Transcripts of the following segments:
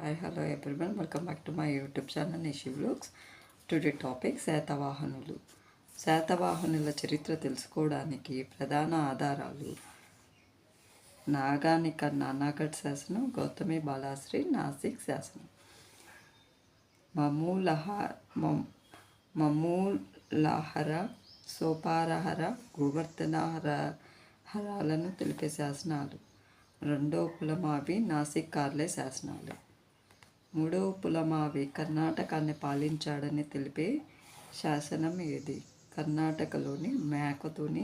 Hi, hello everyone. Welcome back to my YouTube channel Nishi Vlogs. Today topic శాతవాహనులు. శాతవాహనుల చరిత్ర తెలుసుకోవడానికి ప్రధాన ఆధారాలు నాగానిక నానాగఢ్ శాసనం, గౌతమి బాలాశ్రీ నాసిక్ శాసనం. మమూలహర, సోపారహర, గోవర్ధనహరాలను తెలిపే శాసనాలు. రెండో పులమావి నాసిక్ కార్లే శాసనాలు. మూడవ పులమావి కర్ణాటకాన్ని పాలించాడని తెలిపే శాసనం ఏది? కర్ణాటకలోని మేకతోని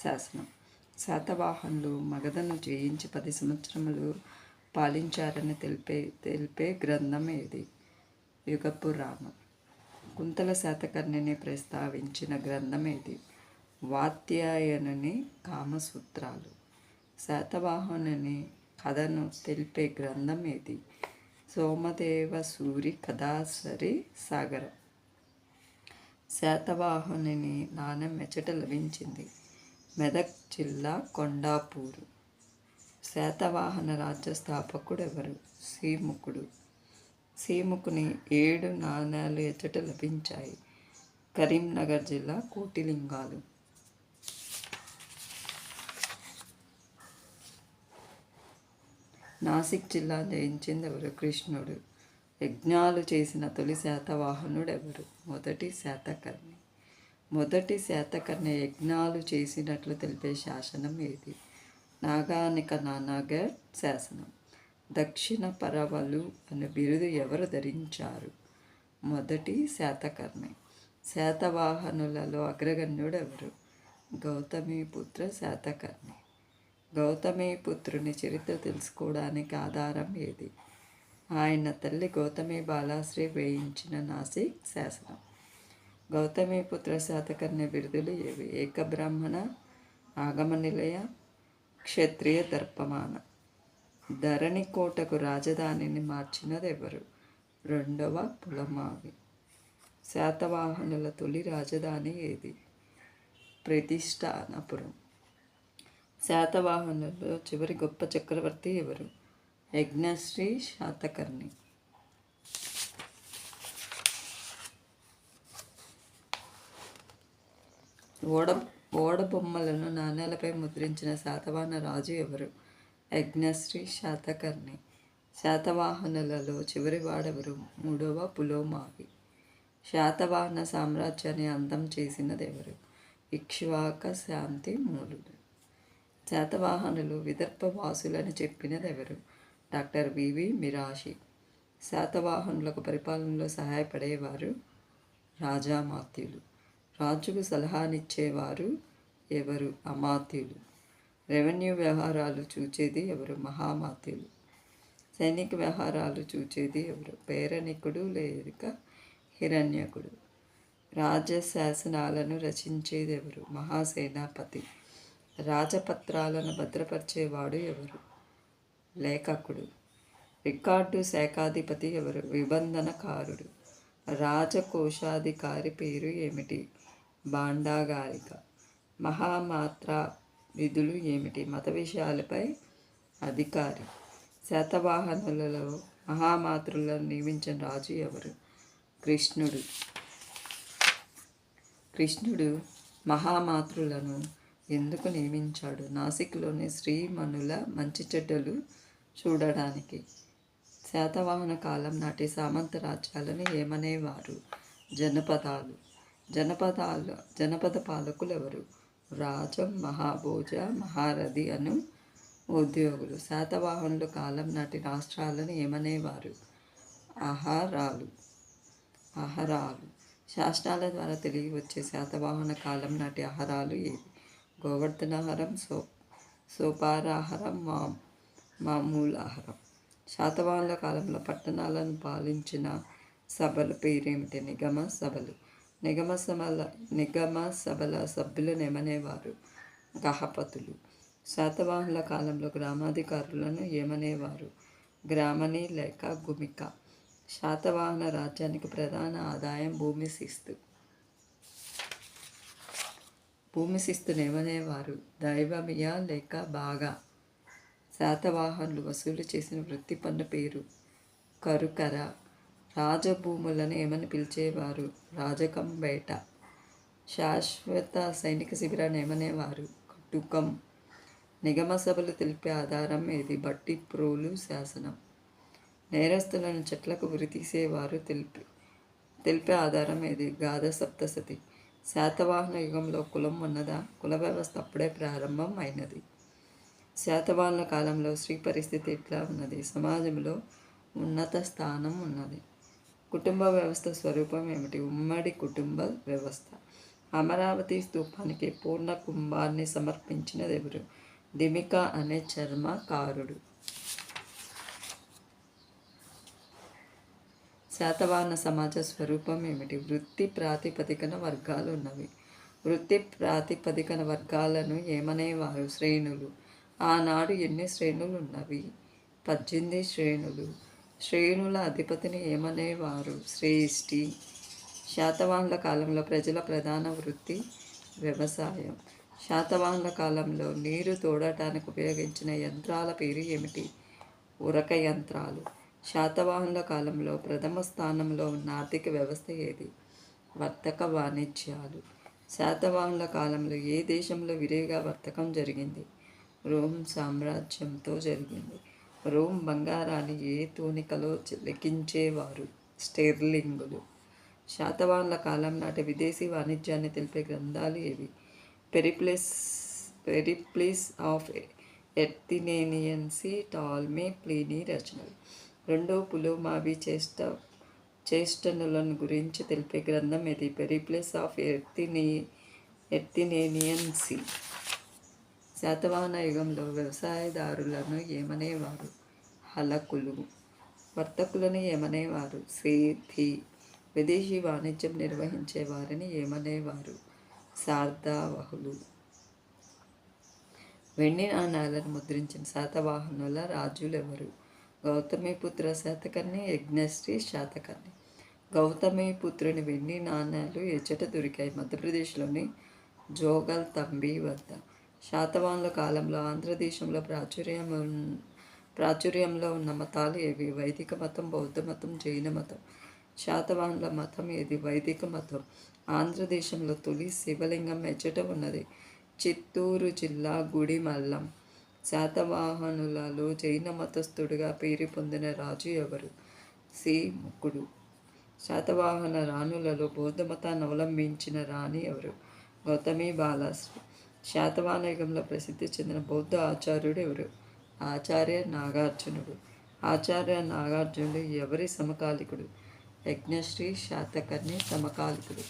శాసనం. శాతవాహనులు మగధను జయించి 10 సంవత్సరములు పాలించారని తెలిపే గ్రంథం ఏది? యుగపురాణం. కుంతల శాతకర్ణిని ప్రస్తావించిన గ్రంథం ఏది? వాత్యాయనుని కామసూత్రాలు. శాతవాహనుని కథను తెలిపే గ్రంథం ఏది? సోమదేవ సూరి కథాసరి సాగరం. శాతవాహనుని నాణెం ఎచ్చట లభించింది? మెదక్ జిల్లా కొండాపూరు. శాతవాహన రాజ్య స్థాపకుడు ఎవరు? శ్రీముఖుడు. శ్రీముఖుని 7 నాణేలు ఎచ్చట లభించాయి? కరీంనగర్ జిల్లా కోటిలింగాలు. నాసిక్ జిల్లా జయించింది ఎవరు? కృష్ణుడు. యజ్ఞాలు చేసిన తొలి శాతవాహనుడు ఎవరు? మొదటి శాతకర్ణి. మొదటి శాతకర్ణి యజ్ఞాలు చేసినట్లు తెలిపే శాసనం ఏది? నాగానిక నానాగఢ్ శాసనం. దక్షిణ పరవలు అనే బిరుదు ఎవరు ధరించారు? మొదటి శాతకర్ణి. శాతవాహనులలో అగ్రగణ్యుడు ఎవరు? గౌతమీపుత్ర శాతకర్ణి. గౌతమీపుత్రుని చరిత్ర తెలుసుకోవడానికి ఆధారం ఏది? ఆయన తల్లి గౌతమి బాలాశ్రీ వేయించిన నాసిక్ శాసనం. గౌతమీపుత్ర శాతకర్ణి బిరుదులు ఏవి? ఏకబ్రాహ్మణ, ఆగమనిలయ, క్షత్రియ దర్పమాన. ధరణికోటకు రాజధానిని మార్చినది ఎవరు? రెండవ పులమావి. శాతవాహనుల తొలి రాజధాని ఏది? ప్రతిష్టానపురం. శాతవాహనులలో చివరి గొప్ప చక్రవర్తి ఎవరు? యజ్ఞశ్రీ శాతకర్ణి. ఓడబొమ్మలను నాణేలపై ముద్రించిన శాతవాహన రాజు ఎవరు? యజ్ఞశ్రీ శాతకర్ణి. శాతవాహనులలో చివరి వాడెవరు? మూడవ పులోమావి. శాతవాహన సామ్రాజ్యాన్ని అంతం చేసినది ఎవరు? ఇక్ష్వాక శాంతి మూలుడు. శాతవాహనులు విదర్భ వాసులని చెప్పినది ఎవరు? డాక్టర్ వివి మిరాషి. శాతవాహనులకు పరిపాలనలో సహాయపడేవారు రాజామాత్యులు. రాజుకు సలహానిచ్చేవారు ఎవరు? అమాత్యులు. రెవెన్యూ వ్యవహారాలు చూచేది ఎవరు? మహామాత్యులు. సైనిక వ్యవహారాలు చూచేది ఎవరు? పేరనికుడు లేక హిరణ్యకుడు. రాజశాసనాలను రచించేది ఎవరు? మహాసేనాపతి. రాజపత్రాలను భద్రపరిచేవాడు ఎవరు? లేఖకుడు. రికార్డు శాఖాధిపతి ఎవరు? విబంధనకారుడు. రాజకోశాధికారి పేరు ఏమిటి? భాండాగారిక. మహామాత్ర విధులు ఏమిటి? మత విషయాలపై అధికారి. శాతవాహనులలో మహామాతృలను నియమించిన రాజు ఎవరు? కృష్ణుడు. కృష్ణుడు మహామాతృలను ఎందుకు నియమించాడు? నాసిక్లోని శ్రీమణుల మంచి చెడ్డలు చూడడానికి. శాతవాహన కాలం నాటి సామంత రాజ్యాలను ఏమనేవారు? జనపదాలు. జనపద పాలకులు ఎవరు? రాజం, మహాభోజ, మహారథి అను ఉద్యోగులు. శాతవాహనుల కాలం నాటి రాష్ట్రాలను ఏమనేవారు? అహరాలు. శాసనాల ద్వారా తెలియ వచ్చే శాతవాహన కాలం నాటి ఆహారాలు ఏవి? గోవర్ధనాహారం, సోపారాహారం, మామూలాహారం. శాతవాహనుల కాలంలో పట్టణాలను పాలించిన సభల పేరేమిటి? నిగమ సభలు. నిగమ సభల సభ్యులను ఏమనేవారు? గహపతులు. శాతవాహనుల కాలంలో గ్రామాధికారులను ఏమనేవారు? గ్రామణి లేక గుమిక. శాతవాహన రాజ్యానికి ప్రధాన ఆదాయం భూమి శిస్తు. భూమి శిస్తును ఏమనేవారు? దైవమియ లేక బాగా. శాతవాహనులు వసూలు చేసిన వృత్తి పన్ను పేరు కరుకర. రాజభూములను ఏమని పిలిచేవారు? రాజకంబేట. శాశ్వత సైనిక శిబిరాన్ని ఏమనేవారు? కటుకం. నిగమ సభలు తెలిపే ఆధారం ఏది? బట్టి ప్రోలు శాసనం. నేరస్తులను చెట్లకు ఉరితీసేవారు తెలిపే ఆధారం ఏది? గాథ సప్తశతి. శాతవాహన యుగంలో కులం ఉన్నదా? కుల వ్యవస్థ అప్పుడే ప్రారంభం అయినది. శాతవాహనుల కాలంలో స్త్రీ పరిస్థితి ఎట్లా ఉన్నది? సమాజంలో ఉన్నత స్థానం ఉన్నది. కుటుంబ వ్యవస్థ స్వరూపం ఏమిటి? ఉమ్మడి కుటుంబ వ్యవస్థ. అమరావతి స్తూపానికి పూర్ణ కుంభాన్ని సమర్పించినది ఎవరు? దిమిక అనే చర్మకారుడు. శాతవాహన సమాజ స్వరూపం ఏమిటి? వృత్తి ప్రాతిపదికన వర్గాలు ఉన్నవి. వృత్తి ప్రాతిపదికన వర్గాలను ఏమనేవారు? శ్రేణులు. ఆనాడు ఎన్ని శ్రేణులు ఉన్నవి? 18 శ్రేణులు. శ్రేణుల అధిపతిని ఏమనేవారు? శ్రేష్ఠి. శాతవాహనుల కాలంలో ప్రజల ప్రధాన వృత్తి వ్యవసాయం. శాతవాహనుల కాలంలో నీరు తోడటానికి ఉపయోగించిన యంత్రాల పేరు ఏమిటి? ఉరక యంత్రాలు. శాతవాహనుల కాలంలో ప్రథమ స్థానంలో ఉన్న ఆర్థిక వ్యవస్థ ఏది? వర్తక వాణిజ్యాలు. శాతవాహనుల కాలంలో ఏ దేశంలో విరివిగా వర్తకం జరిగింది? రోమ్ సామ్రాజ్యంతో జరిగింది. రోమ్ బంగారాన్ని ఏ తూనికలో లెక్కించేవారు? స్టెర్లింగులు. శాతవాహనుల కాలం నాటి విదేశీ వాణిజ్యాన్ని తెలిపే గ్రంథాలు ఏవి? పెరిప్లిస్ ఆఫ్ ఎర్థినేనియన్సీ, టాల్మే, ప్లీనీ రచనలు. రెండో పులోమావి చేష్టనులను గురించి తెలిపే గ్రంథం ఏది? పెరిప్లిస్ ఆఫ్ ఎర్థినేనియన్సీ. శాతవాహన యుగంలో వ్యవసాయదారులను ఏమనేవారు? హలకులు. వర్తకులను ఏమనేవారు? సేథి. విదేశీ వాణిజ్యం నిర్వహించే వారిని ఏమనేవారు? సార్దావహులు. వెండి నాణాలను ముద్రించిన శాతవాహనుల రాజులెవరు? గౌతమిపుత్ర శాతకర్ణి, యజ్ఞశ్రీ శాతకర్ణి. గౌతమిపుత్రుని వెండి నాణాలు ఎచ్చట దొరికాయి? మధ్యప్రదేశ్లోని జోగల్ తంబి వద్ద. శాతవాహనుల కాలంలో ఆంధ్రదేశంలో ప్రాచుర్యంలో ఉన్న మతాలు ఏవి? వైదిక మతం, బౌద్ధ మతం, జైన మతం. శాతవాహనుల మతం ఏది? వైదిక మతం. ఆంధ్రదేశంలో తొలి శివలింగం ఎచ్చట ఉన్నది? చిత్తూరు జిల్లా గుడిమల్లం. శాతవాహనులలో జైన మతస్థుడుగా పేరు పొందిన రాజు ఎవరు? సి ముక్కుడు. శాతవాహన రాణులలో బౌద్ధ మతాన్ని అవలంబించిన రాణి ఎవరు? గౌతమి బాలాశ్రీ. శాతవాహన యుగంలో ప్రసిద్ధి చెందిన బౌద్ధ ఆచార్యుడు ఎవరు? ఆచార్య నాగార్జునుడు. ఆచార్య నాగార్జునుడు ఎవరి సమకాలికుడు? యజ్ఞశ్రీ శాతకర్ణి సమకాలికుడు.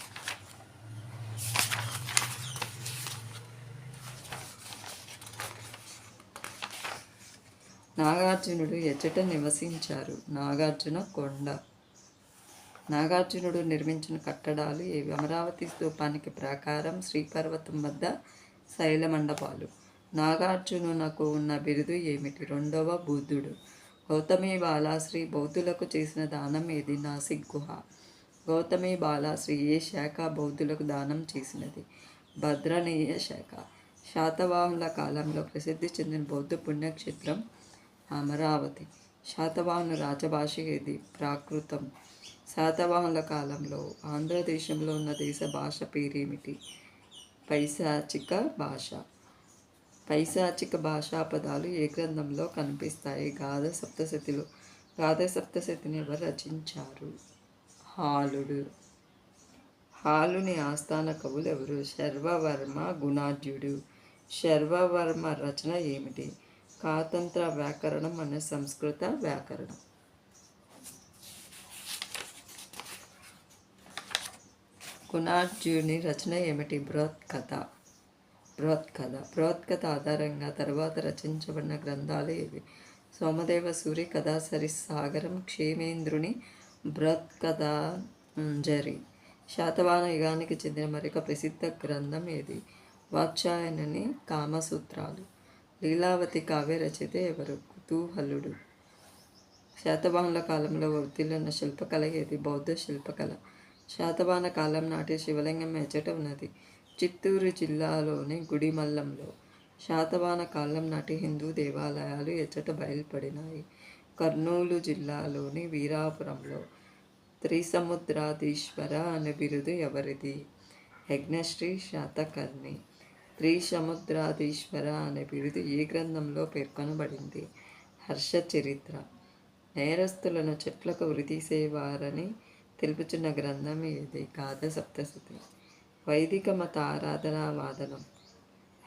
నాగార్జునుడు ఎచ్చట నివసించారు? నాగార్జున కొండ. నాగార్జునుడు నిర్మించిన కట్టడాలు ఏవి? అమరావతి స్తూపానికి ప్రాకారం, శ్రీపర్వతం వద్ద శైల మండపాలు. నాగార్జునునకు ఉన్న బిరుదు ఏమిటి? రెండవ బుద్ధుడు. గౌతమి బాలాశ్రీ బౌద్ధులకు చేసిన దానం ఏది? నాసిక్ గుహ. గౌతమి బాలాశ్రీ ఏ శాఖ బౌద్ధులకు దానం చేసినది? భద్రనీయ శాఖ. శాతవాహనుల కాలంలో ప్రసిద్ధి చెందిన బౌద్ధ పుణ్యక్షేత్రం అమరావతి. శాతవాహన రాజభాష ఏది? ప్రాకృతం. శాతవాహనుల కాలంలో ఆంధ్రదేశంలో ఉన్న దేశ భాష పేరేమిటి? పైశాచిక భాష. పైశాచిక భాషా పదాలు ఏ గ్రంథంలో కనిపిస్తాయి? గాథ సప్తశతిలో. గాథ సప్తశతిని ఎవరు రచించారు? హాలుడు. హాలుని ఆస్థాన కవులు ఎవరు? శర్వవర్మ గుణాఢ్యుడు. శర్వవర్మ రచన ఏమిటి? కాతంత్ర వ్యాకరణం అనే సంస్కృత వ్యాకరణం. గుణాఢ్యుని రచన ఏమిటి? బృహత్కథ. బృహత్కథ ఆధారంగా తర్వాత రచించబడిన గ్రంథాలు ఏవి? సోమదేవ సూరి కథాసరి సాగరం, క్షేమేంద్రుని బృహత్కథాంజలి. శాతవాహన యుగానికి చెందిన మరొక ప్రసిద్ధ గ్రంథం ఏది? వాత్స్యాయనుని కామసూత్రాలు. లీలావతి కావ్య రచయిత ఎవరు? కుతూహలుడు. శాతవాహనుల కాలంలో వర్ధిల్లిన శిల్పకళ ఏది? బౌద్ధ శిల్పకళ. శాతవాహన కాలం నాటి శివలింగం ఎచ్చట ఉన్నది? చిత్తూరు జిల్లాలోని గుడిమల్లంలో. శాతవాహన కాలం నాటి హిందూ దేవాలయాలు ఎచ్చట బయలుపడినాయి? కర్నూలు జిల్లాలోని వీరాపురంలో త్రిసముద్రాధీశ్వర అనే బిరుదు ఎవరిది? యజ్ఞశ్రీ శాతకర్ణి. త్రిసముద్రాధీశ్వర అనే బిరుదు ఏ గ్రంథంలో పేర్కొనబడింది? హర్ష చరిత్ర. నేరస్తులను చెట్లకు ఉరితీసేవారని తెలుపుచున్న గ్రంథం ఏది? గాథ సప్తశతి. వైదిక మత ఆరాధనా వాదనం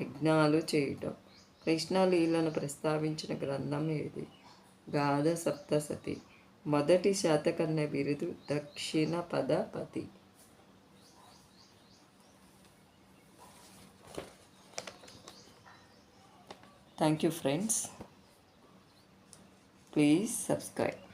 యజ్ఞాలు చేయటం. కృష్ణలీలను ప్రస్తావించిన గ్రంథం ఏది? గాథ సప్తశతి. మొదటి శాతకర్ణి బిరుదు దక్షిణ పదపతి. Thank you friends. Please subscribe.